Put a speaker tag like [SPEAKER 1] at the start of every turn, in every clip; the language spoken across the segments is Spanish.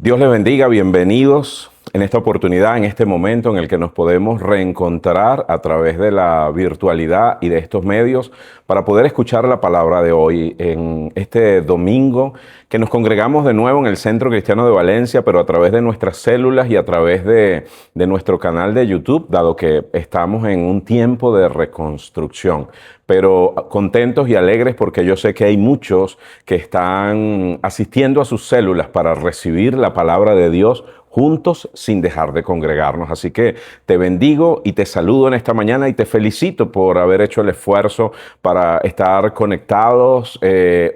[SPEAKER 1] Dios les bendiga, bienvenidos en esta oportunidad, en este momento en el que nos podemos reencontrar a través de la virtualidad y de estos medios para poder escuchar la palabra de hoy en este domingo que nos congregamos de nuevo en el Centro Cristiano de Valencia, pero a través de nuestras células y a través de nuestro canal de YouTube, dado que estamos en un tiempo de reconstrucción. Pero contentos y alegres porque yo sé que hay muchos que están asistiendo a sus células para recibir la palabra de Dios juntos sin dejar de congregarnos. Así que te bendigo y te saludo en esta mañana y te felicito por haber hecho el esfuerzo para estar conectados,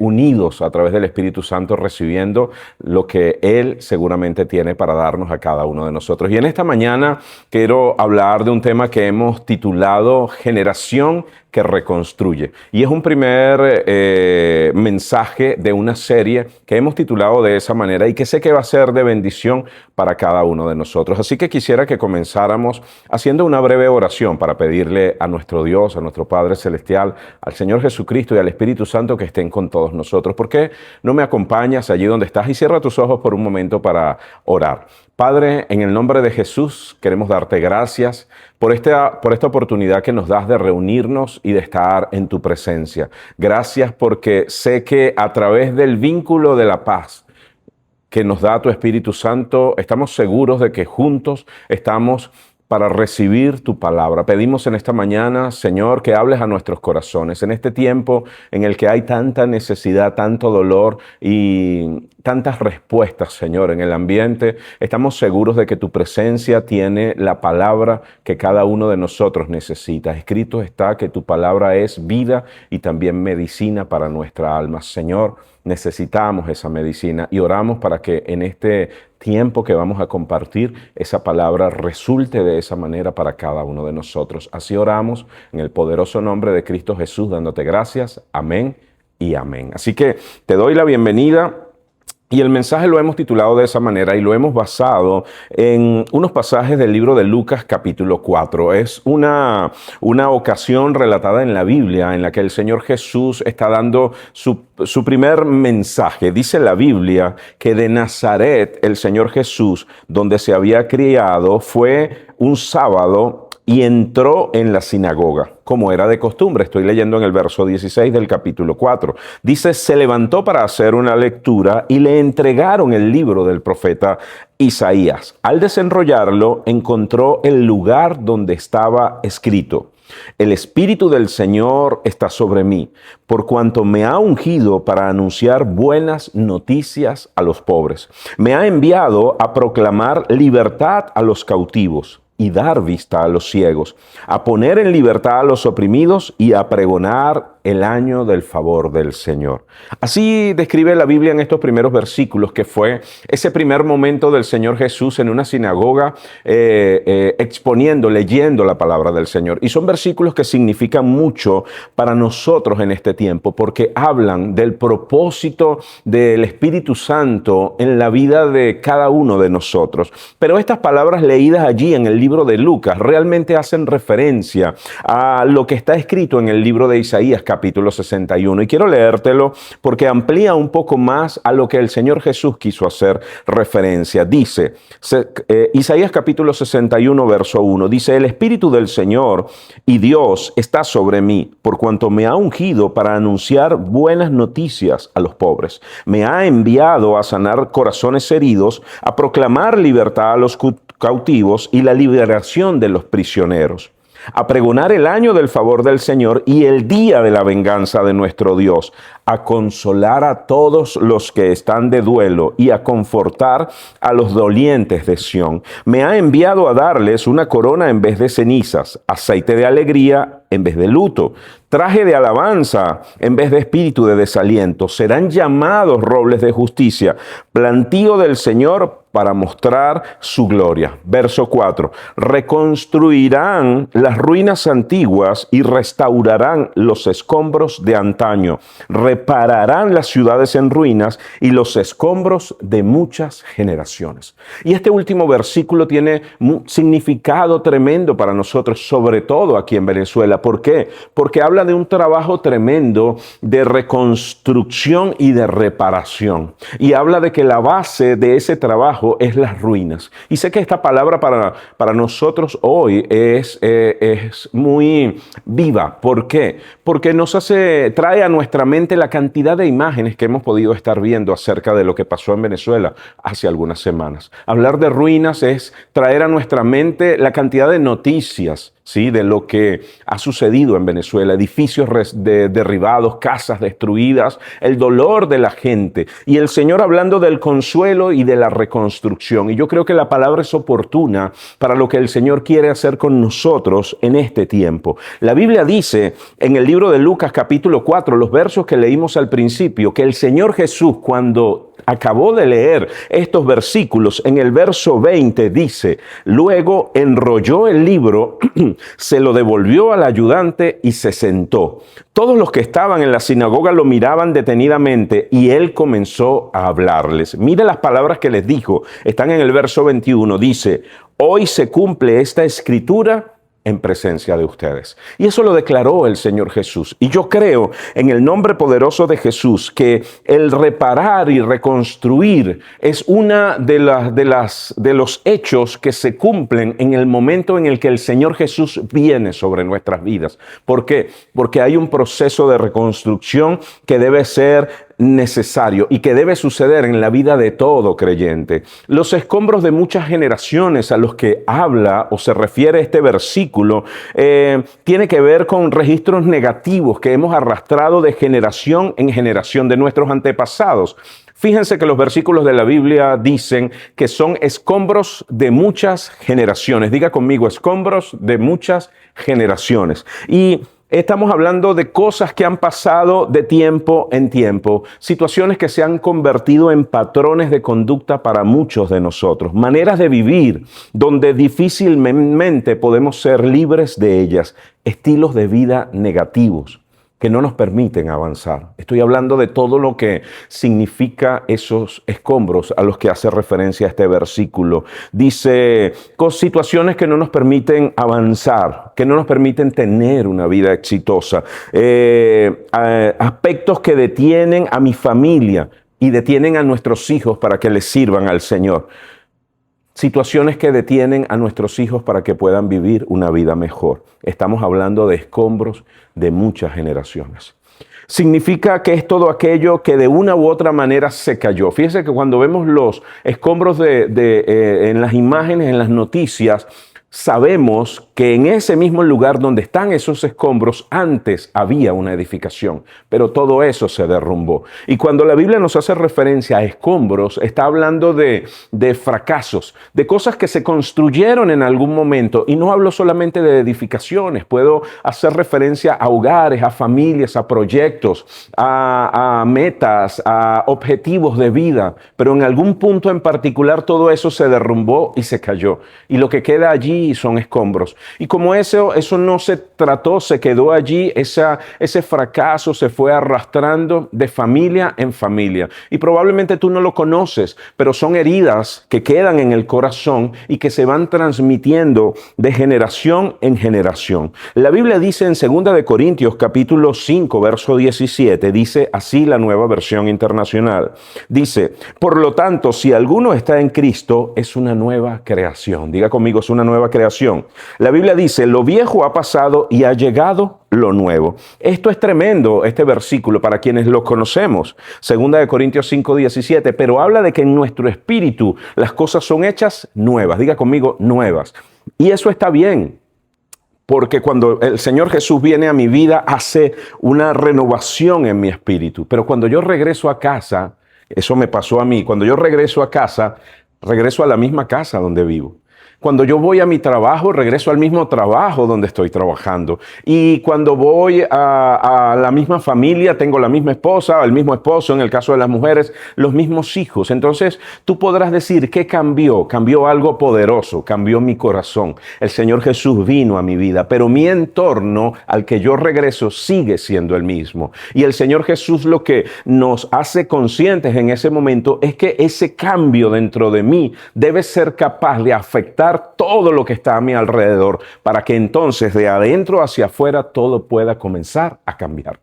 [SPEAKER 1] unidos a través del Espíritu Santo, recibiendo lo que Él seguramente tiene para darnos a cada uno de nosotros. Y en esta mañana quiero hablar de un tema que hemos titulado Generación que reconstruye. Y es un primer mensaje de una serie que hemos titulado de esa manera y que sé que va a ser de bendición para cada uno de nosotros. Así que quisiera que comenzáramos haciendo una breve oración para pedirle a nuestro Dios, a nuestro Padre Celestial, al Señor Jesucristo y al Espíritu Santo que estén con todos nosotros. ¿Por qué no me acompañas allí donde estás y cierra tus ojos por un momento para orar? Padre, en el nombre de Jesús queremos darte gracias por esta oportunidad que nos das de reunirnos y de estar en tu presencia. Gracias porque sé que a través del vínculo de la paz que nos da tu Espíritu Santo, estamos seguros de que juntos estamos para recibir tu palabra. Pedimos en esta mañana, Señor, que hables a nuestros corazones. En este tiempo en el que hay tanta necesidad, tanto dolor y tantas respuestas, Señor, en el ambiente, estamos seguros de que tu presencia tiene la palabra que cada uno de nosotros necesita. Escrito está que tu palabra es vida y también medicina para nuestra alma. Señor, necesitamos esa medicina y oramos para que en este tiempo que vamos a compartir, esa palabra resulte de esa manera para cada uno de nosotros. Así oramos en el poderoso nombre de Cristo Jesús, dándote gracias. Amén y amén. Así que te doy la bienvenida. Y el mensaje lo hemos titulado de esa manera y lo hemos basado en unos pasajes del libro de Lucas capítulo 4. Es una ocasión relatada en la Biblia en la que el Señor Jesús está dando su primer mensaje. Dice la Biblia que de Nazaret el Señor Jesús, donde se había criado, fue un sábado y entró en la sinagoga, como era de costumbre. Estoy leyendo en el verso 16 del capítulo 4. Dice, se levantó para hacer una lectura y le entregaron el libro del profeta Isaías. Al desenrollarlo, encontró el lugar donde estaba escrito: el Espíritu del Señor está sobre mí, por cuanto me ha ungido para anunciar buenas noticias a los pobres. Me ha enviado a proclamar libertad a los cautivos y dar vista a los ciegos, a poner en libertad a los oprimidos y a pregonar el año del favor del Señor. Así describe la Biblia en estos primeros versículos, que fue ese primer momento del Señor Jesús en una sinagoga exponiendo, leyendo la palabra del Señor. Y son versículos que significan mucho para nosotros en este tiempo, porque hablan del propósito del Espíritu Santo en la vida de cada uno de nosotros. Pero estas palabras leídas allí en el libro de Lucas realmente hacen referencia a lo que está escrito en el libro de Isaías capítulo 61. Y quiero leértelo porque amplía un poco más a lo que el Señor Jesús quiso hacer referencia. Dice, Isaías capítulo 61, verso 1, dice, el Espíritu del Señor y Dios está sobre mí, por cuanto me ha ungido para anunciar buenas noticias a los pobres. Me ha enviado a sanar corazones heridos, a proclamar libertad a los cautivos y la liberación de los prisioneros, a pregonar el año del favor del Señor y el día de la venganza de nuestro Dios, a consolar a todos los que están de duelo y a confortar a los dolientes de Sión. Me ha enviado a darles una corona en vez de cenizas, aceite de alegría en vez de luto, traje de alabanza en vez de espíritu de desaliento. Serán llamados robles de justicia, plantío del Señor para mostrar su gloria. Verso 4. Reconstruirán las ruinas antiguas y restaurarán los escombros de antaño. Repararán las ciudades en ruinas y los escombros de muchas generaciones. Y este último versículo tiene un significado tremendo para nosotros, sobre todo aquí en Venezuela. ¿Por qué? Porque habla habla de un trabajo tremendo de reconstrucción y de reparación. Y habla de que la base de ese trabajo es las ruinas. Y sé que esta palabra para nosotros hoy es muy viva. ¿Por qué? Porque trae a nuestra mente la cantidad de imágenes que hemos podido estar viendo acerca de lo que pasó en Venezuela hace algunas semanas. Hablar de ruinas es traer a nuestra mente la cantidad de noticias, ¿sí?, de lo que ha sucedido en Venezuela, edificios derribados, casas destruidas, el dolor de la gente, y el Señor hablando del consuelo y de la reconstrucción. Y yo creo que la palabra es oportuna para lo que el Señor quiere hacer con nosotros en este tiempo. La Biblia dice en el libro de Lucas capítulo 4, los versos que leímos al principio, que el Señor Jesús, cuando acabó de leer estos versículos, en el verso 20 dice: luego enrolló el libro, se lo devolvió al ayudante y se sentó. Todos los que estaban en la sinagoga lo miraban detenidamente y él comenzó a hablarles. Mire las palabras que les dijo, están en el verso 21, dice: hoy se cumple esta escritura en presencia de ustedes. Y eso lo declaró el Señor Jesús. Y yo creo en el nombre poderoso de Jesús que el reparar y reconstruir es una de los hechos que se cumplen en el momento en el que el Señor Jesús viene sobre nuestras vidas. ¿Por qué? Porque hay un proceso de reconstrucción que debe ser necesario y que debe suceder en la vida de todo creyente. Los escombros de muchas generaciones a los que habla o se refiere este versículo tiene que ver con registros negativos que hemos arrastrado de generación en generación de nuestros antepasados. Fíjense que los versículos de la Biblia dicen que son escombros de muchas generaciones. Diga conmigo, escombros de muchas generaciones. Y estamos hablando de cosas que han pasado de tiempo en tiempo, situaciones que se han convertido en patrones de conducta para muchos de nosotros, maneras de vivir donde difícilmente podemos ser libres de ellas, estilos de vida negativos que no nos permiten avanzar. Estoy hablando de todo lo que significa esos escombros a los que hace referencia este versículo. Dice, situaciones que no nos permiten avanzar, que no nos permiten tener una vida exitosa, aspectos que detienen a mi familia y detienen a nuestros hijos para que les sirvan al Señor. Situaciones que detienen a nuestros hijos para que puedan vivir una vida mejor. Estamos hablando de escombros de muchas generaciones. Significa que es todo aquello que de una u otra manera se cayó. Fíjense que cuando vemos los escombros en las imágenes, en las noticias, sabemos que en ese mismo lugar donde están esos escombros, antes había una edificación, pero todo eso se derrumbó. Y cuando la Biblia nos hace referencia a escombros, está hablando de fracasos, de cosas que se construyeron en algún momento. Y no hablo solamente de edificaciones, puedo hacer referencia a hogares, a familias, a proyectos, a metas, a objetivos de vida. Pero en algún punto en particular todo eso se derrumbó y se cayó. Y lo que queda allí son escombros. Y como eso no se trató, se quedó allí, ese fracaso se fue arrastrando de familia en familia. Y probablemente tú no lo conoces, pero son heridas que quedan en el corazón y que se van transmitiendo de generación en generación. La Biblia dice en 2 de Corintios capítulo 5, verso 17, dice así la Nueva Versión Internacional. Dice, por lo tanto, si alguno está en Cristo, es una nueva creación. Diga conmigo, es una nueva creación. La Biblia dice, lo viejo ha pasado y ha llegado lo nuevo. Esto es tremendo, este versículo, para quienes lo conocemos. 2 de Corintios 5, 17, pero habla de que en nuestro espíritu las cosas son hechas nuevas. Diga conmigo, nuevas. Y eso está bien, porque cuando el Señor Jesús viene a mi vida, hace una renovación en mi espíritu. Pero cuando yo regreso a casa, eso me pasó a mí, cuando yo regreso a casa, regreso a la misma casa donde vivo. Cuando yo voy a mi trabajo, regreso al mismo trabajo donde estoy trabajando. Y cuando voy a la misma familia, tengo la misma esposa, el mismo esposo, en el caso de las mujeres, los mismos hijos. Entonces, tú podrás decir, ¿qué cambió? Cambió algo poderoso, cambió mi corazón. El Señor Jesús vino a mi vida, pero mi entorno al que yo regreso sigue siendo el mismo. Y el Señor Jesús lo que nos hace conscientes en ese momento es que ese cambio dentro de mí debe ser capaz de afectar cambiar todo lo que está a mi alrededor para que entonces de adentro hacia afuera todo pueda comenzar a cambiar.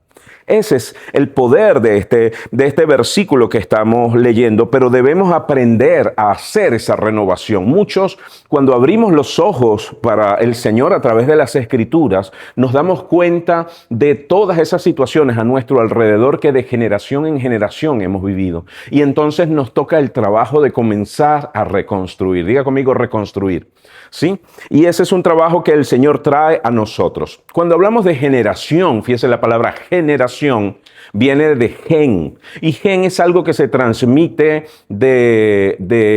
[SPEAKER 1] Ese es el poder de este versículo que estamos leyendo, pero debemos aprender a hacer esa renovación. Muchos, cuando abrimos los ojos para el Señor a través de las Escrituras, nos damos cuenta de todas esas situaciones a nuestro alrededor que de generación en generación hemos vivido. Y entonces nos toca el trabajo de comenzar a reconstruir. Diga conmigo, reconstruir. ¿Sí? Y ese es un trabajo que el Señor trae a nosotros. Cuando hablamos de generación, fíjese la palabra generación, viene de gen. Y gen es algo que se transmite de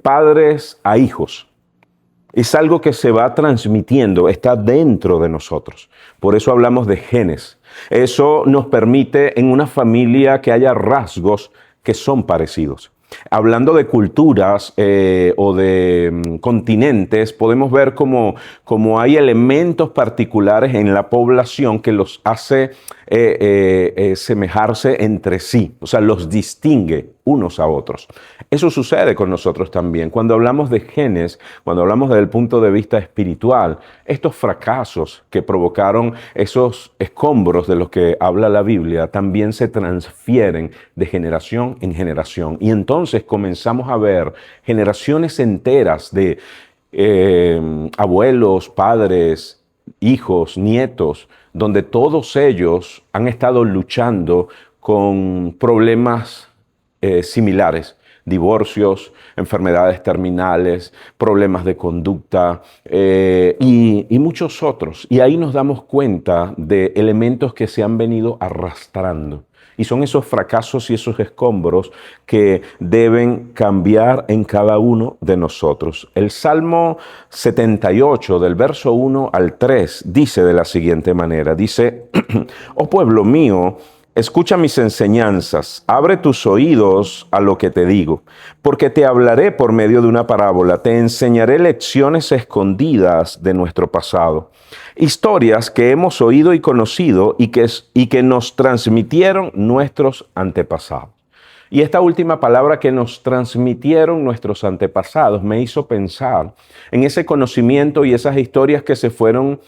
[SPEAKER 1] padres a hijos. Es algo que se va transmitiendo, está dentro de nosotros. Por eso hablamos de genes. Eso nos permite en una familia que haya rasgos que son parecidos. Hablando de culturas o de continentes, podemos ver como hay elementos particulares en la población que los hace semejarse entre sí, o sea, los distingue unos a otros. Eso sucede con nosotros también. Cuando hablamos de genes, cuando hablamos desde el punto de vista espiritual, estos fracasos que provocaron esos escombros de los que habla la Biblia también se transfieren de generación en generación. Y entonces comenzamos a ver generaciones enteras de abuelos, padres, hijos, nietos, donde todos ellos han estado luchando con problemas similares, divorcios, enfermedades terminales, problemas de conducta y muchos otros. Y ahí nos damos cuenta de elementos que se han venido arrastrando. Y son esos fracasos y esos escombros que deben cambiar en cada uno de nosotros. El Salmo 78, del verso 1 al 3, dice de la siguiente manera, dice, oh pueblo mío, escucha mis enseñanzas, abre tus oídos a lo que te digo, porque te hablaré por medio de una parábola, te enseñaré lecciones escondidas de nuestro pasado, historias que hemos oído y conocido y que nos transmitieron nuestros antepasados. Y esta última palabra que nos transmitieron nuestros antepasados me hizo pensar en ese conocimiento y esas historias que se fueron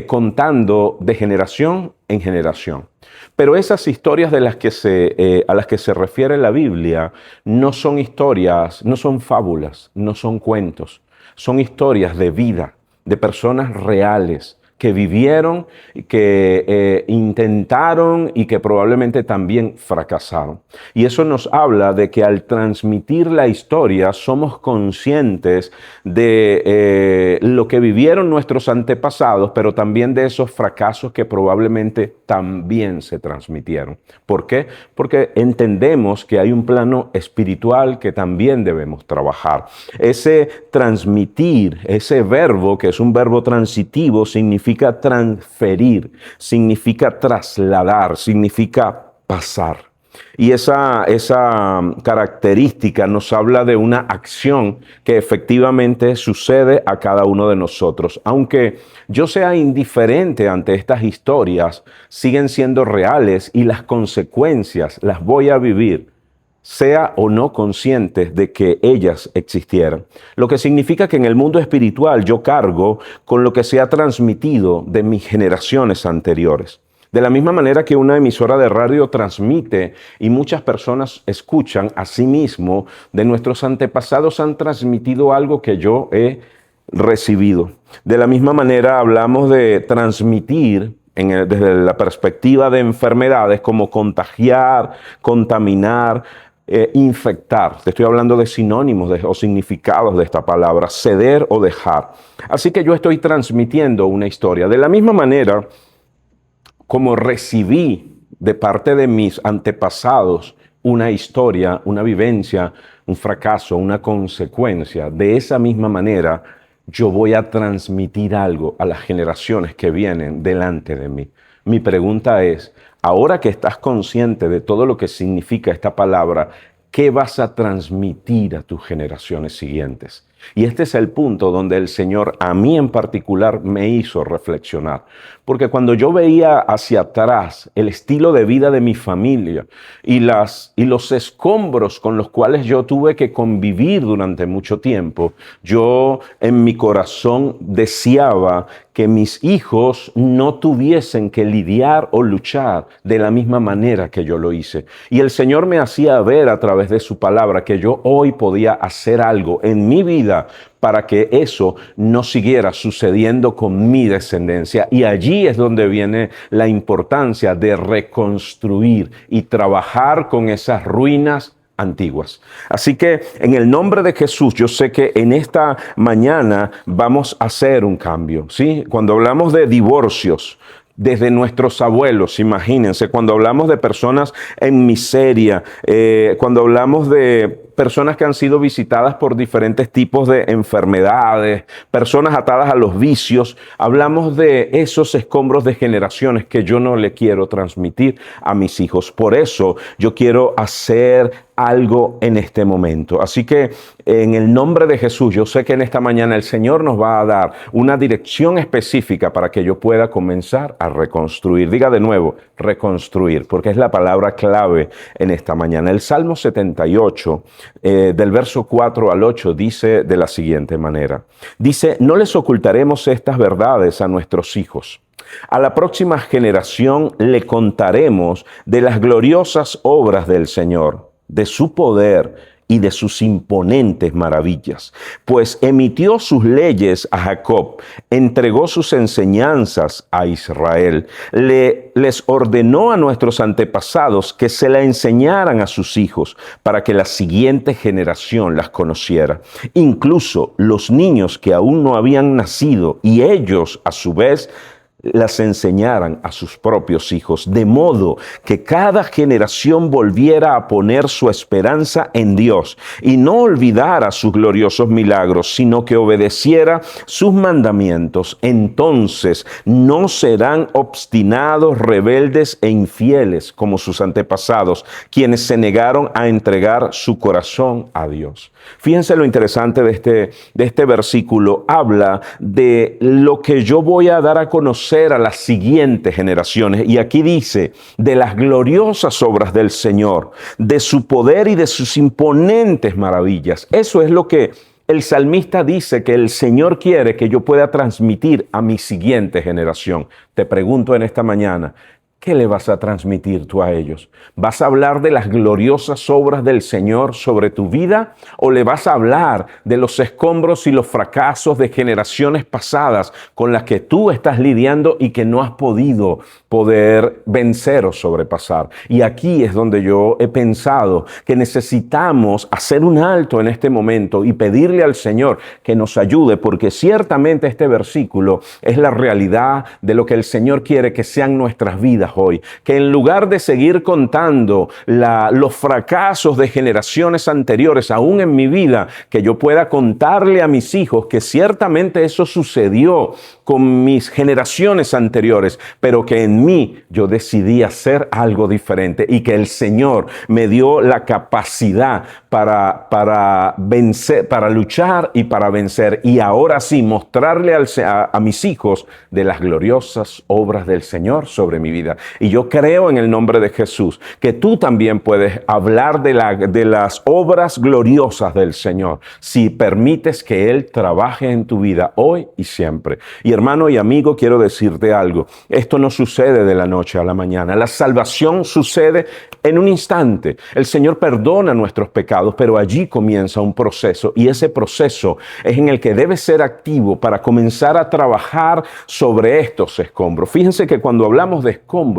[SPEAKER 1] contando de generación en generación. Pero esas historias a las que se refiere la Biblia no son historias, no son fábulas, no son cuentos, son historias de vida, de personas reales que vivieron, que intentaron y que probablemente también fracasaron. Y eso nos habla de que al transmitir la historia somos conscientes de lo que vivieron nuestros antepasados, pero también de esos fracasos que probablemente también se transmitieron. ¿Por qué? Porque entendemos que hay un plano espiritual que también debemos trabajar. Ese transmitir, ese verbo, que es un verbo transitivo, significa transferir, significa trasladar, significa pasar. Y esa característica nos habla de una acción que efectivamente sucede a cada uno de nosotros. Aunque yo sea indiferente ante estas historias, siguen siendo reales y las consecuencias las voy a vivir, sea o no consciente de que ellas existieran. Lo que significa que en el mundo espiritual yo cargo con lo que se ha transmitido de mis generaciones anteriores. De la misma manera que una emisora de radio transmite y muchas personas escuchan, asimismo, de nuestros antepasados han transmitido algo que yo he recibido. De la misma manera hablamos de transmitir desde la perspectiva de enfermedades como contagiar, contaminar, infectar. Te estoy hablando de sinónimos o significados de esta palabra, ceder o dejar. Así que yo estoy transmitiendo una historia. De la misma manera como recibí de parte de mis antepasados una historia, una vivencia, un fracaso, una consecuencia, de esa misma manera yo voy a transmitir algo a las generaciones que vienen delante de mí. Mi pregunta es, ahora que estás consciente de todo lo que significa esta palabra, ¿qué vas a transmitir a tus generaciones siguientes? Y este es el punto donde el Señor a mí en particular me hizo reflexionar. Porque cuando yo veía hacia atrás el estilo de vida de mi familia y los escombros con los cuales yo tuve que convivir durante mucho tiempo, yo en mi corazón deseaba que mis hijos no tuviesen que lidiar o luchar de la misma manera que yo lo hice. Y el Señor me hacía ver a través de su palabra que yo hoy podía hacer algo en mi vida para que eso no siguiera sucediendo con mi descendencia. Y allí es donde viene la importancia de reconstruir y trabajar con esas ruinas antiguas. Así que en el nombre de Jesús, yo sé que en esta mañana vamos a hacer un cambio, ¿sí? Cuando hablamos de divorcios, desde nuestros abuelos, imagínense, cuando hablamos de personas en miseria, cuando hablamos de personas que han sido visitadas por diferentes tipos de enfermedades, personas atadas a los vicios, hablamos de esos escombros de generaciones que yo no le quiero transmitir a mis hijos. Por eso yo quiero hacer algo en este momento. Así que en el nombre de Jesús, yo sé que en esta mañana el Señor nos va a dar una dirección específica para que yo pueda comenzar a reconstruir. Diga de nuevo, reconstruir, porque es la palabra clave en esta mañana. El Salmo 78, del verso 4 al 8, dice de la siguiente manera. Dice, no les ocultaremos estas verdades a nuestros hijos. A la próxima generación le contaremos de las gloriosas obras del Señor, de su poder y de sus imponentes maravillas, pues emitió sus leyes a Jacob, entregó sus enseñanzas a Israel, les ordenó a nuestros antepasados que se la enseñaran a sus hijos para que la siguiente generación las conociera, incluso los niños que aún no habían nacido, y ellos a su vez las enseñaran a sus propios hijos, de modo que cada generación volviera a poner su esperanza en Dios y no olvidara sus gloriosos milagros, sino que obedeciera sus mandamientos. Entonces no serán obstinados, rebeldes e infieles como sus antepasados, quienes se negaron a entregar su corazón a Dios. Fíjense lo interesante de este versículo. Habla de lo que yo voy a dar a conocer a las siguientes generaciones. Y aquí dice, de las gloriosas obras del Señor, de su poder y de sus imponentes maravillas. Eso es lo que el salmista dice que el Señor quiere que yo pueda transmitir a mi siguiente generación. Te pregunto en esta mañana, ¿qué le vas a transmitir tú a ellos? ¿Vas a hablar de las gloriosas obras del Señor sobre tu vida? ¿O le vas a hablar de los escombros y los fracasos de generaciones pasadas con las que tú estás lidiando y que no has podido vencer o sobrepasar? Y aquí es donde yo he pensado que necesitamos hacer un alto en este momento y pedirle al Señor que nos ayude, porque ciertamente este versículo es la realidad de lo que el Señor quiere que sean nuestras vidas hoy, que en lugar de seguir contando los fracasos de generaciones anteriores, aún en mi vida, que yo pueda contarle a mis hijos que ciertamente eso sucedió con mis generaciones anteriores, pero que en mí yo decidí hacer algo diferente y que el Señor me dio la capacidad para vencer, para luchar y para vencer, y ahora sí mostrarle a mis hijos de las gloriosas obras del Señor sobre mi vida. Y yo creo en el nombre de Jesús que tú también puedes hablar de las obras gloriosas del Señor si permites que Él trabaje en tu vida hoy y siempre. Y hermano y amigo, quiero decirte algo. Esto no sucede de la noche a la mañana. La salvación sucede en un instante. El Señor perdona nuestros pecados, pero allí comienza un proceso, y ese proceso es en el que debes ser activo para comenzar a trabajar sobre estos escombros. Fíjense que cuando hablamos de escombros,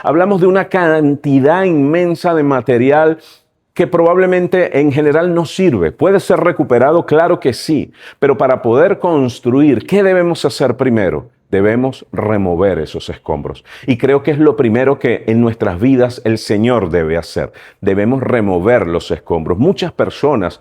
[SPEAKER 1] hablamos de una cantidad inmensa de material que probablemente en general no sirve. ¿Puede ser recuperado? Claro que sí. Pero para poder construir, ¿qué debemos hacer primero? Debemos remover esos escombros. Y creo que es lo primero que en nuestras vidas el Señor debe hacer. Debemos remover los escombros. Muchas personas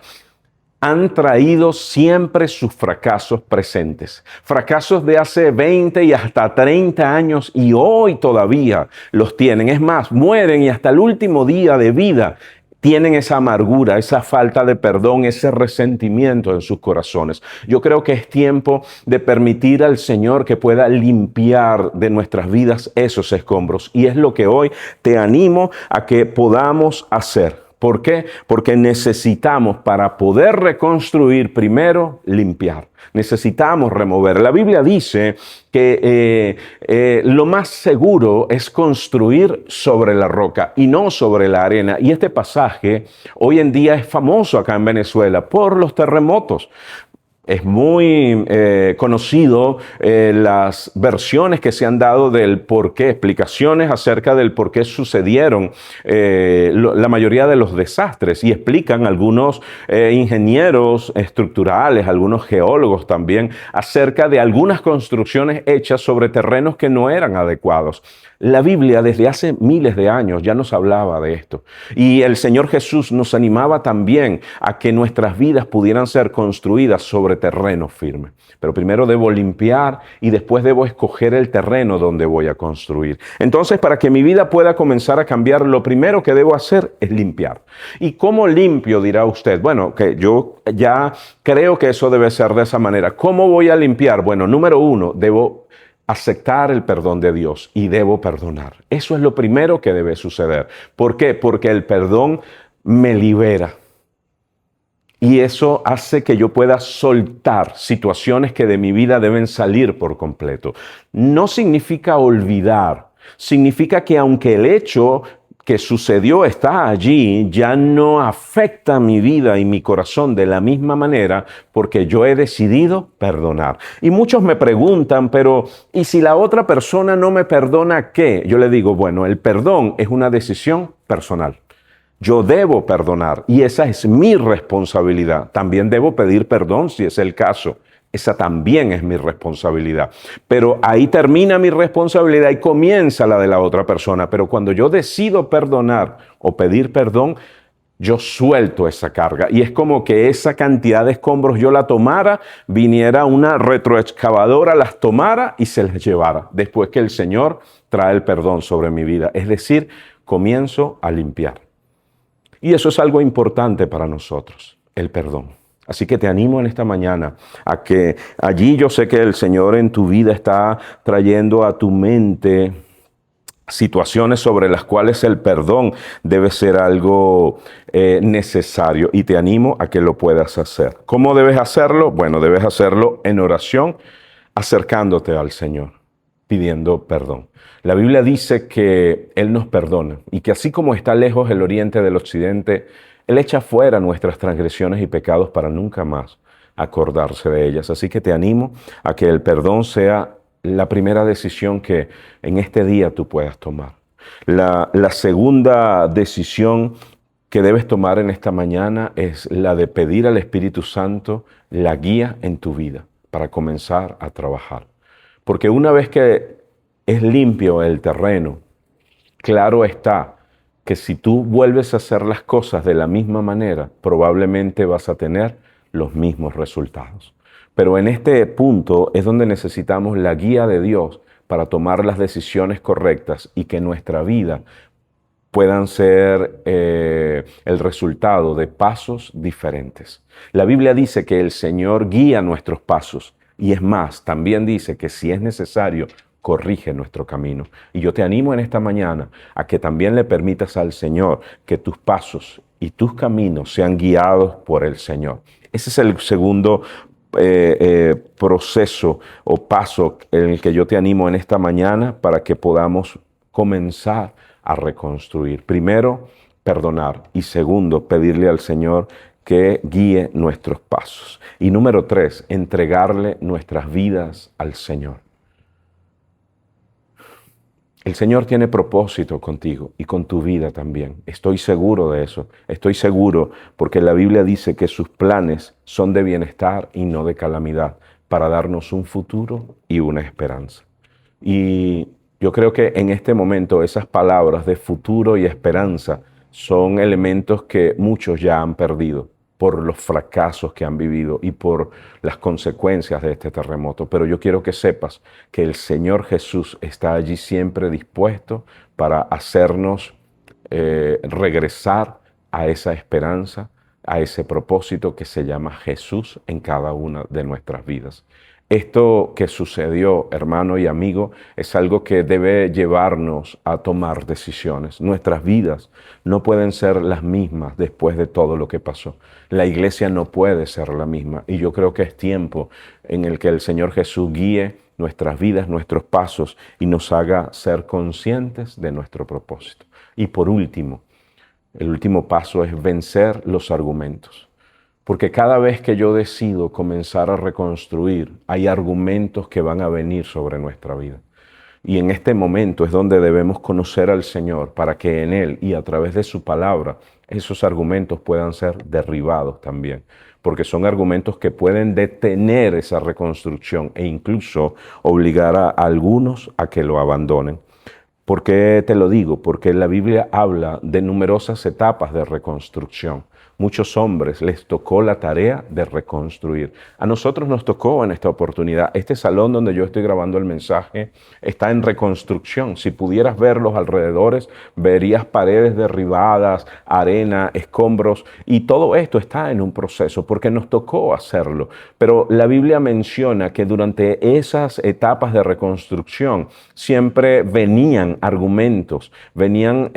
[SPEAKER 1] han traído siempre sus fracasos presentes. Fracasos de hace 20 y hasta 30 años, y hoy todavía los tienen. Es más, mueren y hasta el último día de vida tienen esa amargura, esa falta de perdón, ese resentimiento en sus corazones. Yo creo que es tiempo de permitir al Señor que pueda limpiar de nuestras vidas esos escombros. Y es lo que hoy te animo a que podamos hacer. ¿Por qué? Porque necesitamos, para poder reconstruir, primero limpiar. Necesitamos remover. La Biblia dice que lo más seguro es construir sobre la roca y no sobre la arena. Y este pasaje hoy en día es famoso acá en Venezuela por los terremotos. Es muy conocido las versiones que se han dado del por qué, explicaciones acerca del por qué sucedieron la mayoría de los desastres, y explican algunos ingenieros estructurales, algunos geólogos también, acerca de algunas construcciones hechas sobre terrenos que no eran adecuados. La Biblia desde hace miles de años ya nos hablaba de esto, y el Señor Jesús nos animaba también a que nuestras vidas pudieran ser construidas sobre terreno firme. Pero primero debo limpiar y después debo escoger el terreno donde voy a construir. Entonces, para que mi vida pueda comenzar a cambiar, lo primero que debo hacer es limpiar. ¿Y cómo limpio? Dirá usted. Bueno, que yo ya creo que eso debe ser de esa manera. ¿Cómo voy a limpiar? Bueno, número uno, debo aceptar el perdón de Dios y debo perdonar. Eso es lo primero que debe suceder. ¿Por qué? Porque el perdón me libera. Y eso hace que yo pueda soltar situaciones que de mi vida deben salir por completo. No significa olvidar. Significa que aunque el hecho que sucedió está allí, ya no afecta mi vida y mi corazón de la misma manera, porque yo he decidido perdonar. Y muchos me preguntan, pero ¿y si la otra persona no me perdona qué? Yo le digo, bueno, el perdón es una decisión personal. Yo debo perdonar y esa es mi responsabilidad. También debo pedir perdón si es el caso. Esa también es mi responsabilidad. Pero ahí termina mi responsabilidad y comienza la de la otra persona. Pero cuando yo decido perdonar o pedir perdón, yo suelto esa carga. Y es como que esa cantidad de escombros yo la tomara, viniera una retroexcavadora, las tomara y se las llevara. Después que el Señor trae el perdón sobre mi vida. Es decir, comienzo a limpiar. Y eso es algo importante para nosotros, el perdón. Así que te animo en esta mañana a que allí yo sé que el Señor en tu vida está trayendo a tu mente situaciones sobre las cuales el perdón debe ser algo necesario, y te animo a que lo puedas hacer. ¿Cómo debes hacerlo? Bueno, debes hacerlo en oración, acercándote al Señor, pidiendo perdón. La Biblia dice que Él nos perdona y que así como está lejos el oriente del occidente, Él echa fuera nuestras transgresiones y pecados para nunca más acordarse de ellas. Así que te animo a que el perdón sea la primera decisión que en este día tú puedas tomar. La segunda decisión que debes tomar en esta mañana es la de pedir al Espíritu Santo la guía en tu vida para comenzar a trabajar. Porque una vez que es limpio el terreno, claro está que si tú vuelves a hacer las cosas de la misma manera, probablemente vas a tener los mismos resultados. Pero en este punto es donde necesitamos la guía de Dios para tomar las decisiones correctas y que nuestra vida puedan ser el resultado de pasos diferentes. La Biblia dice que el Señor guía nuestros pasos, y es más, también dice que si es necesario, corrige nuestro camino. Y yo te animo en esta mañana a que también le permitas al Señor que tus pasos y tus caminos sean guiados por el Señor. Ese es el segundo proceso o paso en el que yo te animo en esta mañana para que podamos comenzar a reconstruir. Primero, perdonar, y segundo, pedirle al Señor que guíe nuestros pasos. Y número 3, entregarle nuestras vidas al Señor. El Señor tiene propósito contigo y con tu vida también. Estoy seguro de eso. Estoy seguro porque la Biblia dice que sus planes son de bienestar y no de calamidad, para darnos un futuro y una esperanza. Y yo creo que en este momento esas palabras de futuro y esperanza son elementos que muchos ya han perdido por los fracasos que han vivido y por las consecuencias de este terremoto. Pero yo quiero que sepas que el Señor Jesús está allí siempre dispuesto para hacernos regresar a esa esperanza, a ese propósito que se llama Jesús en cada una de nuestras vidas. Esto que sucedió, hermano y amigo, es algo que debe llevarnos a tomar decisiones. Nuestras vidas no pueden ser las mismas después de todo lo que pasó. La iglesia no puede ser la misma. Y yo creo que es tiempo en el que el Señor Jesús guíe nuestras vidas, nuestros pasos y nos haga ser conscientes de nuestro propósito. Y por último, el último paso es vencer los argumentos. Porque cada vez que yo decido comenzar a reconstruir, hay argumentos que van a venir sobre nuestra vida. Y en este momento es donde debemos conocer al Señor para que en Él y a través de su palabra esos argumentos puedan ser derribados también. Porque son argumentos que pueden detener esa reconstrucción e incluso obligar a algunos a que lo abandonen. ¿Por qué te lo digo? Porque la Biblia habla de numerosas etapas de reconstrucción. Muchos hombres les tocó la tarea de reconstruir. A nosotros nos tocó en esta oportunidad. Este salón donde yo estoy grabando el mensaje está en reconstrucción. Si pudieras ver los alrededores, verías paredes derribadas, arena, escombros, y todo esto está en un proceso porque nos tocó hacerlo. Pero la Biblia menciona que durante esas etapas de reconstrucción siempre venían argumentos, venían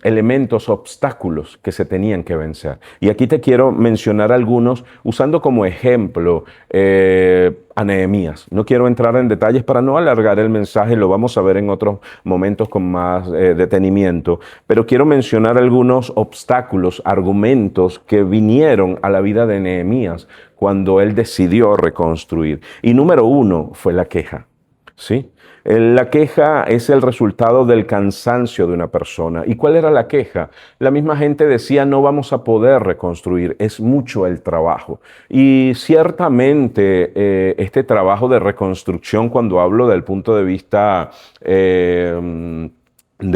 [SPEAKER 1] elementos, obstáculos que se tenían que vencer. Y aquí te quiero mencionar algunos usando como ejemplo a Nehemías. No quiero entrar en detalles para no alargar el mensaje, lo vamos a ver en otros momentos con más detenimiento, pero quiero mencionar algunos obstáculos, argumentos que vinieron a la vida de Nehemías cuando él decidió reconstruir. Y número uno fue la queja, ¿sí? La queja es el resultado del cansancio de una persona. ¿Y cuál era la queja? La misma gente decía, no vamos a poder reconstruir, es mucho el trabajo. Y ciertamente este trabajo de reconstrucción, cuando hablo del punto de vista de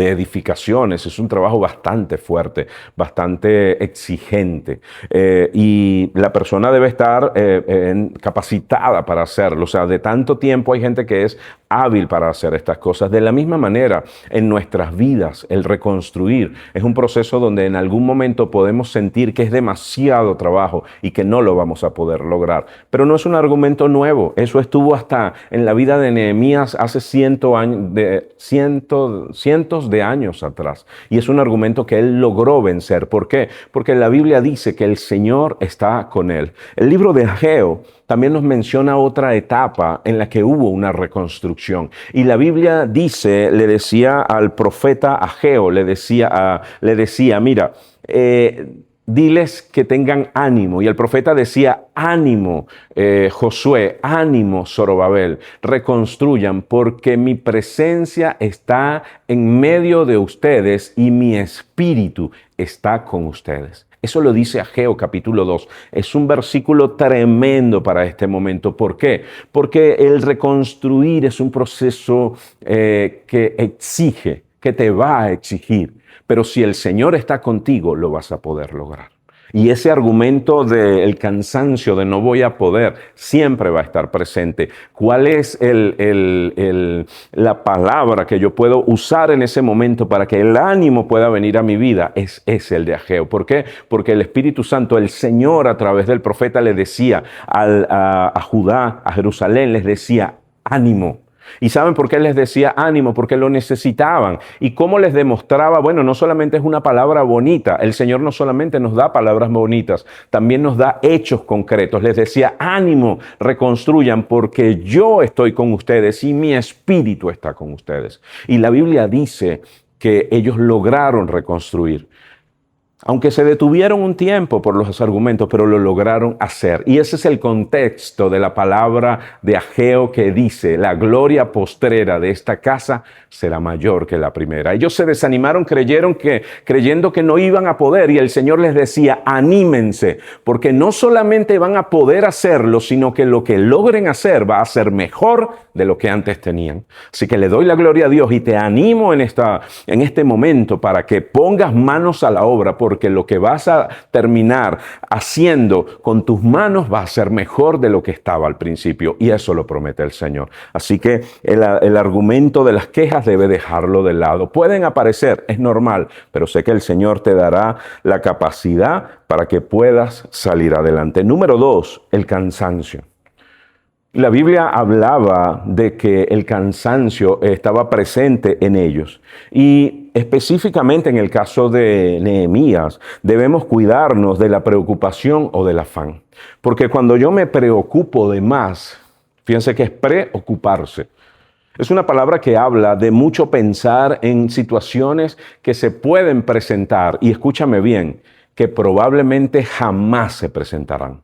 [SPEAKER 1] edificaciones, es un trabajo bastante fuerte, bastante exigente, y la persona debe estar capacitada para hacerlo. O sea, de tanto tiempo hay gente que es hábil para hacer estas cosas. De la misma manera, en nuestras vidas, el reconstruir es un proceso donde en algún momento podemos sentir que es demasiado trabajo y que no lo vamos a poder lograr. Pero no es un argumento nuevo. Eso estuvo hasta en la vida de Nehemías hace cientos de años atrás. Y es un argumento que él logró vencer. ¿Por qué? Porque la Biblia dice que el Señor está con él. El libro de Ageo también nos menciona otra etapa en la que hubo una reconstrucción. Y la Biblia dice, le decía al profeta Ageo, le decía, mira, diles que tengan ánimo. Y el profeta decía, ánimo, Josué, ánimo, Zorobabel, reconstruyan, porque mi presencia está en medio de ustedes y mi espíritu está con ustedes. Eso lo dice Ageo capítulo 2. Es un versículo tremendo para este momento. ¿Por qué? Porque el reconstruir es un proceso que exige, que te va a exigir. Pero si el Señor está contigo, lo vas a poder lograr. Y ese argumento del cansancio, de no voy a poder, siempre va a estar presente. ¿Cuál es la palabra que yo puedo usar en ese momento para que el ánimo pueda venir a mi vida? Es el de Ageo. ¿Por qué? Porque el Espíritu Santo, el Señor a través del profeta le decía a Judá, a Jerusalén, les decía, ánimo. ¿Y saben por qué les decía ánimo? Porque lo necesitaban. ¿Y cómo les demostraba? Bueno, no solamente es una palabra bonita. El Señor no solamente nos da palabras bonitas, también nos da hechos concretos. Les decía, ánimo, reconstruyan, porque yo estoy con ustedes y mi espíritu está con ustedes. Y la Biblia dice que ellos lograron reconstruir. Aunque se detuvieron un tiempo por los argumentos, pero lo lograron hacer. Y ese es el contexto de la palabra de Ageo que dice, la gloria postrera de esta casa será mayor que la primera. Ellos se desanimaron creyendo que no iban a poder, y el Señor les decía, anímense, porque no solamente van a poder hacerlo, sino que lo que logren hacer va a ser mejor de lo que antes tenían. Así que le doy la gloria a Dios y te animo en este momento para que pongas manos a la obra, porque porque lo que vas a terminar haciendo con tus manos va a ser mejor de lo que estaba al principio. Y eso lo promete el Señor. Así que el argumento de las quejas debe dejarlo de lado. Pueden aparecer, es normal, pero sé que el Señor te dará la capacidad para que puedas salir adelante. Número 2, el cansancio. La Biblia hablaba de que el cansancio estaba presente en ellos. Y específicamente en el caso de Nehemías, debemos cuidarnos de la preocupación o del afán. Porque cuando yo me preocupo de más, fíjense que es preocuparse. Es una palabra que habla de mucho pensar en situaciones que se pueden presentar, y escúchame bien, que probablemente jamás se presentarán.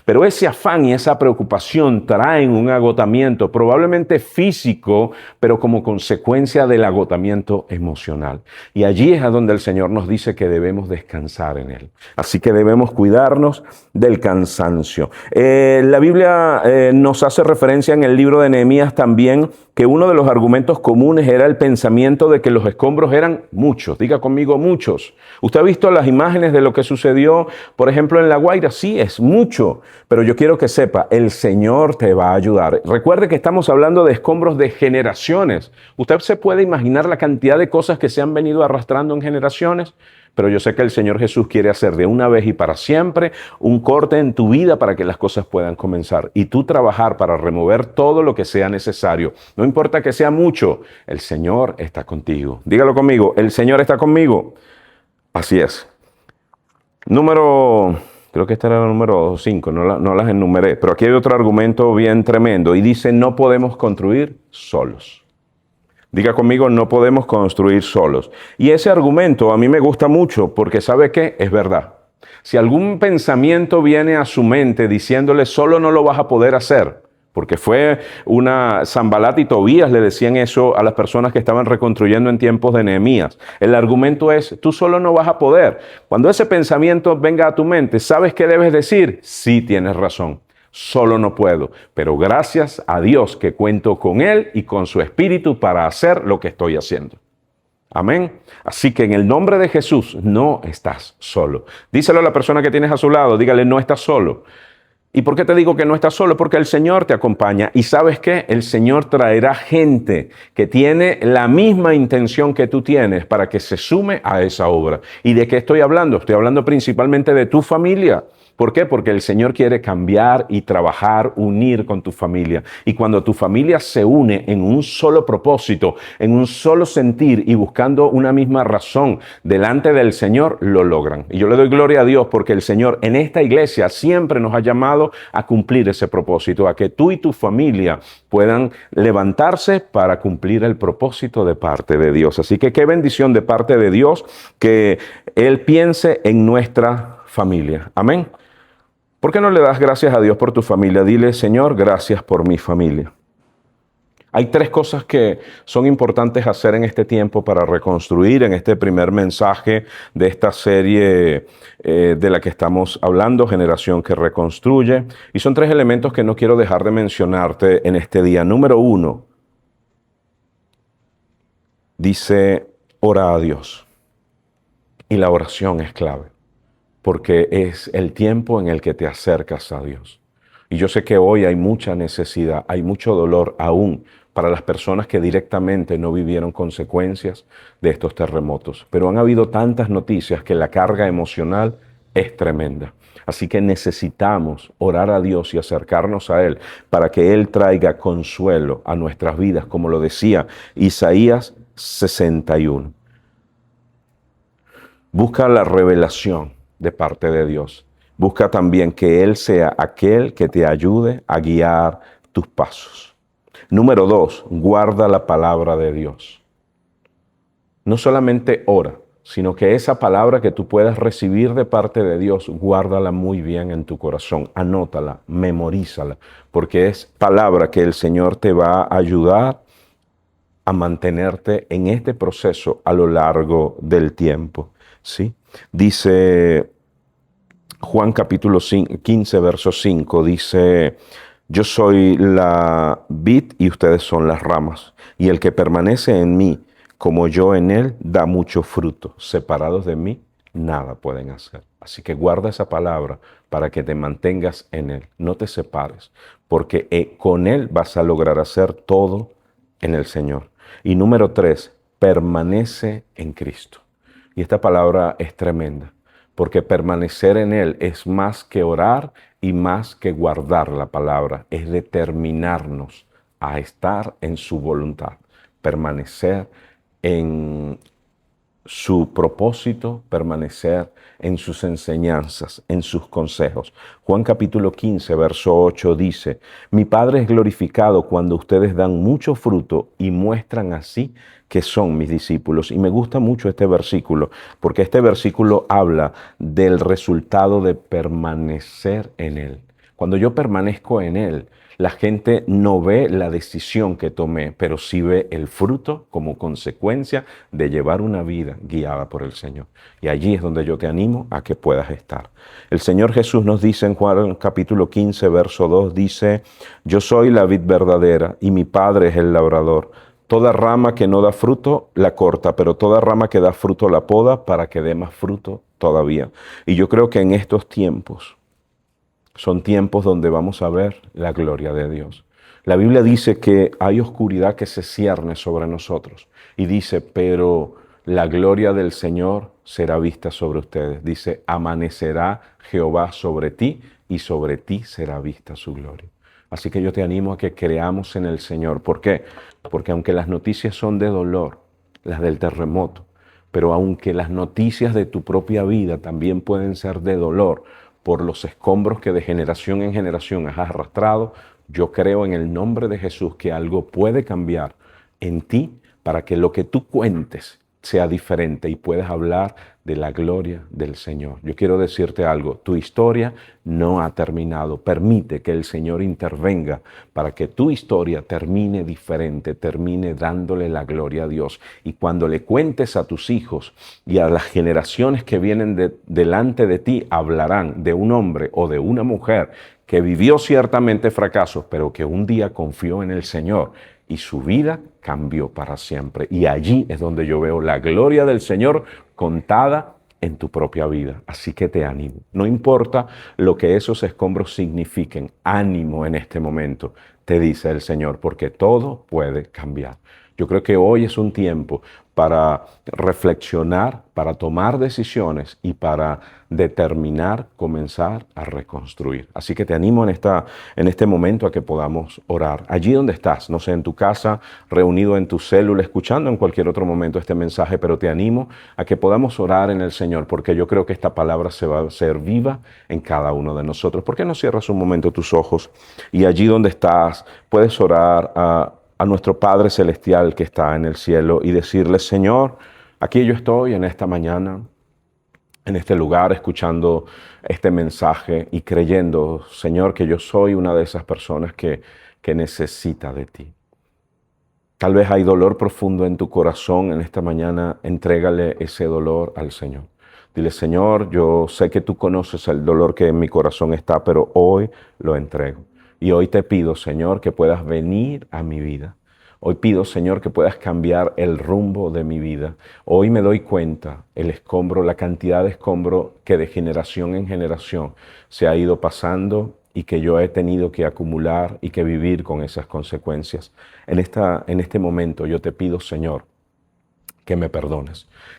[SPEAKER 1] Pero ese afán y esa preocupación traen un agotamiento, probablemente físico, pero como consecuencia del agotamiento emocional. Y allí es a donde el Señor nos dice que debemos descansar en Él. Así que debemos cuidarnos del cansancio. La Biblia nos hace referencia en el libro de Nehemías también que uno de los argumentos comunes era el pensamiento de que los escombros eran muchos. Diga conmigo, muchos. ¿Usted ha visto las imágenes de lo que sucedió, por ejemplo, en La Guaira? Sí, es mucho, pero yo quiero que sepa, el Señor te va a ayudar. Recuerde que estamos hablando de escombros de generaciones. ¿Usted se puede imaginar la cantidad de cosas que se han venido arrastrando en generaciones? Pero yo sé que el Señor Jesús quiere hacer de una vez y para siempre un corte en tu vida para que las cosas puedan comenzar. Y tú trabajar para remover todo lo que sea necesario. No importa que sea mucho, el Señor está contigo. Dígalo conmigo, el Señor está conmigo. Así es. Creo que este era el número 5, no las enumeré. Pero aquí hay otro argumento bien tremendo y dice, no podemos construir solos. Diga conmigo, no podemos construir solos. Y ese argumento a mí me gusta mucho porque ¿sabe qué? Es verdad. Si algún pensamiento viene a su mente diciéndole solo no lo vas a poder hacer, porque fue Sanbalat y Tobías le decían eso a las personas que estaban reconstruyendo en tiempos de Nehemías. El argumento es, tú solo no vas a poder. Cuando ese pensamiento venga a tu mente, ¿sabes qué debes decir? Sí, tienes razón. Solo no puedo, pero gracias a Dios que cuento con Él y con su Espíritu para hacer lo que estoy haciendo. Amén. Así que en el nombre de Jesús no estás solo. Díselo a la persona que tienes a su lado, dígale no estás solo. ¿Y por qué te digo que no estás solo? Porque el Señor te acompaña. ¿Y sabes qué? El Señor traerá gente que tiene la misma intención que tú tienes para que se sume a esa obra. ¿Y de qué estoy hablando? Estoy hablando principalmente de tu familia. ¿Por qué? Porque el Señor quiere cambiar y trabajar, unir con tu familia. Y cuando tu familia se une en un solo propósito, en un solo sentir y buscando una misma razón delante del Señor, lo logran. Y yo le doy gloria a Dios porque el Señor en esta iglesia siempre nos ha llamado a cumplir ese propósito, a que tú y tu familia puedan levantarse para cumplir el propósito de parte de Dios. Así que qué bendición de parte de Dios que Él piense en nuestra familia. Amén. ¿Por qué no le das gracias a Dios por tu familia? Dile, Señor, gracias por mi familia. Hay 3 cosas que son importantes hacer en este tiempo para reconstruir, en este primer mensaje de esta serie de la que estamos hablando, Generación que Reconstruye. Y son 3 elementos que no quiero dejar de mencionarte en este día. Número 1, dice, ora a Dios. Y la oración es clave, porque es el tiempo en el que te acercas a Dios. Y yo sé que hoy hay mucha necesidad, hay mucho dolor aún para las personas que directamente no vivieron consecuencias de estos terremotos. Pero han habido tantas noticias que la carga emocional es tremenda. Así que necesitamos orar a Dios y acercarnos a Él para que Él traiga consuelo a nuestras vidas, como lo decía Isaías 61. Busca la revelación de parte de Dios. Busca también que Él sea aquel que te ayude a guiar tus pasos. Número 2, guarda la palabra de Dios. No solamente ora, sino que esa palabra que tú puedas recibir de parte de Dios, guárdala muy bien en tu corazón, anótala, memorízala, porque es palabra que el Señor te va a ayudar a mantenerte en este proceso a lo largo del tiempo. ¿Sí? Dice Juan capítulo 15, verso 5, dice, yo soy la vid y ustedes son las ramas, y el que permanece en mí, como yo en él, da mucho fruto. Separados de mí, nada pueden hacer. Así que guarda esa palabra para que te mantengas en Él. No te separes, porque con Él vas a lograr hacer todo en el Señor. Y número 3, permanece en Cristo. Y esta palabra es tremenda, porque permanecer en Él es más que orar y más que guardar la palabra, es determinarnos a estar en su voluntad, permanecer en su propósito, permanecer en sus enseñanzas, en sus consejos. Juan capítulo 15, verso 8 dice, mi Padre es glorificado cuando ustedes dan mucho fruto y muestran así que son mis discípulos. Y me gusta mucho este versículo, porque este versículo habla del resultado de permanecer en Él. Cuando yo permanezco en Él, la gente no ve la decisión que tomé, pero sí ve el fruto como consecuencia de llevar una vida guiada por el Señor. Y allí es donde yo te animo a que puedas estar. El Señor Jesús nos dice en Juan capítulo 15, verso 2, dice, yo soy la vid verdadera y mi Padre es el labrador. Toda rama que no da fruto la corta, pero toda rama que da fruto la poda para que dé más fruto todavía. Y yo creo que en estos tiempos, son tiempos donde vamos a ver la gloria de Dios. La Biblia dice que hay oscuridad que se cierne sobre nosotros. Y dice, pero la gloria del Señor será vista sobre ustedes. Dice, amanecerá Jehová sobre ti y sobre ti será vista su gloria. Así que yo te animo a que creamos en el Señor. ¿Por qué? Porque aunque las noticias son de dolor, las del terremoto, pero aunque las noticias de tu propia vida también pueden ser de dolor, por los escombros que de generación en generación has arrastrado, yo creo en el nombre de Jesús que algo puede cambiar en ti para que lo que tú cuentes sea diferente y puedas hablar de la gloria del Señor. Yo quiero decirte algo, tu historia no ha terminado. Permite que el Señor intervenga para que tu historia termine diferente, termine dándole la gloria a Dios. Y cuando le cuentes a tus hijos y a las generaciones que vienen delante de ti, hablarán de un hombre o de una mujer que vivió ciertamente fracasos, pero que un día confió en el Señor y su vida cambió para siempre. Y allí es donde yo veo la gloria del Señor contada en tu propia vida. Así que te animo. No importa lo que esos escombros signifiquen, ánimo en este momento, te dice el Señor, porque todo puede cambiar. Yo creo que hoy es un tiempo para reflexionar, para tomar decisiones y para determinar, comenzar a reconstruir. Así que te animo en este momento a que podamos orar. Allí donde estás, no sé, en tu casa, reunido en tu célula, escuchando en cualquier otro momento este mensaje, pero te animo a que podamos orar en el Señor, porque yo creo que esta palabra se va a hacer viva en cada uno de nosotros. ¿Por qué no cierras un momento tus ojos y allí donde estás puedes orar a nuestro Padre Celestial que está en el cielo y decirle, Señor, aquí yo estoy en esta mañana, en este lugar, escuchando este mensaje y creyendo, Señor, que yo soy una de esas personas que necesita de ti. Tal vez hay dolor profundo en tu corazón en esta mañana, entrégale ese dolor al Señor. Dile, Señor, yo sé que tú conoces el dolor que en mi corazón está, pero hoy lo entrego. Y hoy te pido, Señor, que puedas venir a mi vida. Hoy pido, Señor, que puedas cambiar el rumbo de mi vida. Hoy me doy cuenta el escombro, la cantidad de escombro que de generación en generación se ha ido pasando y que yo he tenido que acumular y que vivir con esas consecuencias. En este momento yo te pido, Señor, que me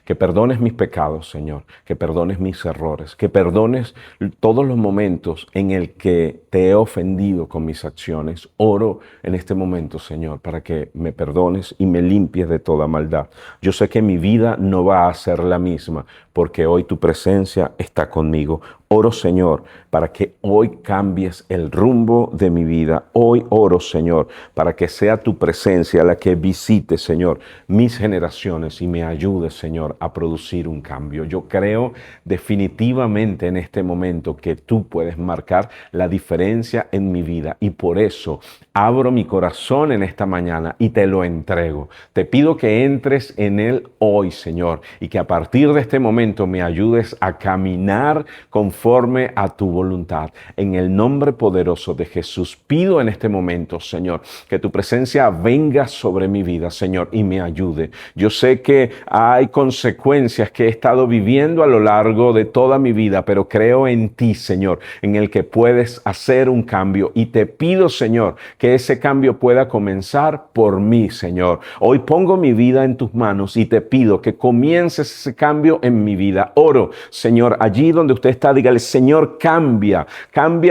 [SPEAKER 1] que perdones mis pecados, Señor, que perdones mis errores, que perdones todos los momentos en el que te he ofendido con mis acciones. Oro en este momento, Señor, para que me perdones y me limpies de toda maldad. Yo sé que mi vida no va a ser la misma, porque hoy tu presencia está conmigo. Oro, Señor, para que hoy cambies el rumbo de mi vida. Hoy oro, Señor, para que sea tu presencia la que visite, Señor, mis generaciones y me ayude, Señor, a producir un cambio. Yo creo definitivamente en este momento que tú puedes marcar la diferencia en mi vida y por eso abro mi corazón en esta mañana y te lo entrego. Te pido que entres en él hoy, Señor, y que a partir de este momento me ayudes a caminar con conforme a tu voluntad. En el nombre poderoso de Jesús, pido en este momento, Señor, que tu presencia venga sobre mi vida, Señor, y me ayude. Yo sé que hay consecuencias que he estado viviendo a lo largo de toda mi vida, pero creo en ti, Señor, en el que puedes hacer un cambio. Y te pido, Señor, que ese cambio pueda comenzar por mí, Señor. Hoy pongo mi vida en tus manos y te pido que comiences ese cambio en mi vida. Oro, Señor, allí donde usted está, dígale: Señor, cambia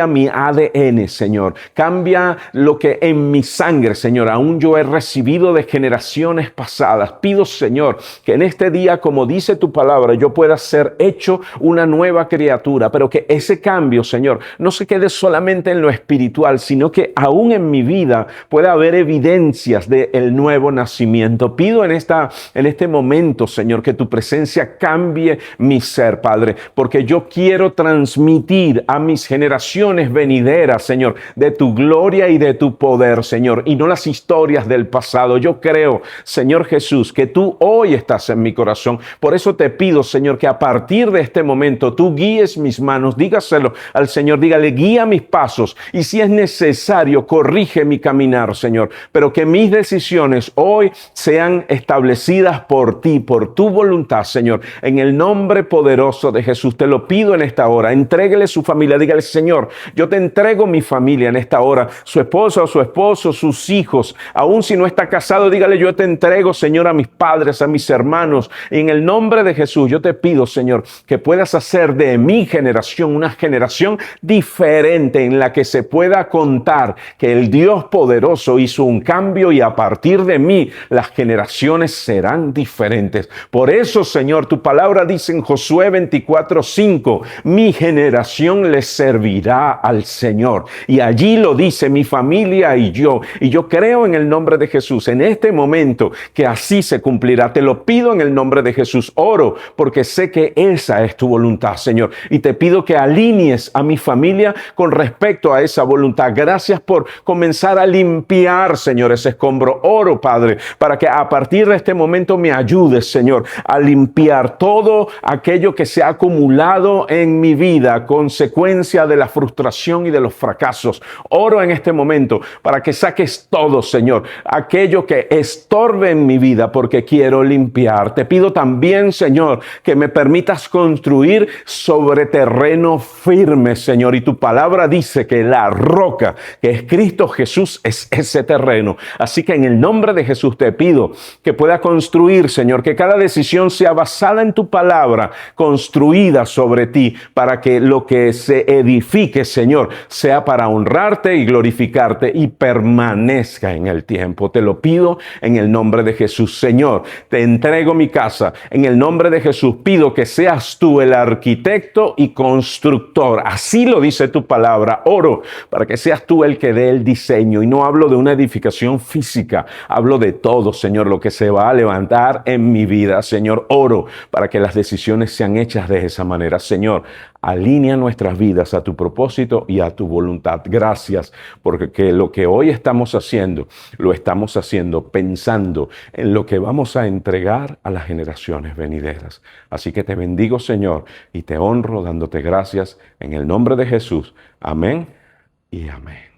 [SPEAKER 1] mi ADN, Señor. Cambia lo que en mi sangre, Señor, aún yo he recibido de generaciones pasadas. Pido, Señor, que en este día, como dice tu palabra, yo pueda ser hecho una nueva criatura, pero que ese cambio, Señor, no se quede solamente en lo espiritual, sino que aún en mi vida pueda haber evidencias del nuevo nacimiento. Pido en este momento, Señor, que tu presencia cambie mi ser, Padre, porque yo quiero transmitir a mis generaciones venideras, Señor, de tu gloria y de tu poder, Señor, y no las historias del pasado. Yo creo, Señor Jesús, que tú hoy estás en mi corazón. Por eso te pido, Señor, que a partir de este momento tú guíes mis manos. Dígaselo al Señor, dígale: guía mis pasos, y si es necesario, corrige mi caminar, Señor, pero que mis decisiones hoy sean establecidas por ti, por tu voluntad, Señor. En el nombre poderoso de Jesús te lo pido en esta hora. Entréguele su familia, dígale: Señor, yo te entrego mi familia en esta hora, su esposa o su esposo, sus hijos, aún si no está casado, dígale: yo te entrego, Señor, a mis padres, a mis hermanos. En el nombre de Jesús yo te pido, Señor, que puedas hacer de mi generación una generación diferente, en la que se pueda contar que el Dios poderoso hizo un cambio, y a partir de mí las generaciones serán diferentes. Por eso, Señor, tu palabra dice en Josué 24:5: mi generación le servirá al Señor. Y allí lo dice: mi familia y yo. Y yo creo en el nombre de Jesús en este momento que así se cumplirá. Te lo pido en el nombre de Jesús. Oro porque sé que esa es tu voluntad, Señor. Y te pido que alinees a mi familia con respecto a esa voluntad. Gracias por comenzar a limpiar, Señor, ese escombro. Oro, Padre, para que a partir de este momento me ayudes, Señor, a limpiar todo aquello que se ha acumulado en mi vida, consecuencia de la frustración y de los fracasos. Oro en este momento para que saques todo, Señor, aquello que estorbe en mi vida, porque quiero limpiar. Te pido también, Señor, que me permitas construir sobre terreno firme, Señor, y tu palabra dice que la roca, que es Cristo Jesús, es ese terreno. Así que en el nombre de Jesús te pido que pueda construir, Señor, que cada decisión sea basada en tu palabra, construida sobre ti, para que lo que se edifique, Señor, sea para honrarte y glorificarte y permanezca en el tiempo. Te lo pido en el nombre de Jesús. Señor, te entrego mi casa. En el nombre de Jesús pido que seas tú el arquitecto y constructor. Así lo dice tu palabra. Oro para que seas tú el que dé el diseño. Y no hablo de una edificación física, hablo de todo, Señor, lo que se va a levantar en mi vida. Señor, oro para que las decisiones sean hechas de esa manera. Señor, alinea nuestras vidas a tu propósito y a tu voluntad. Gracias, porque lo que hoy estamos haciendo, lo estamos haciendo pensando en lo que vamos a entregar a las generaciones venideras. Así que te bendigo, Señor, y te honro dándote gracias en el nombre de Jesús. Amén y amén.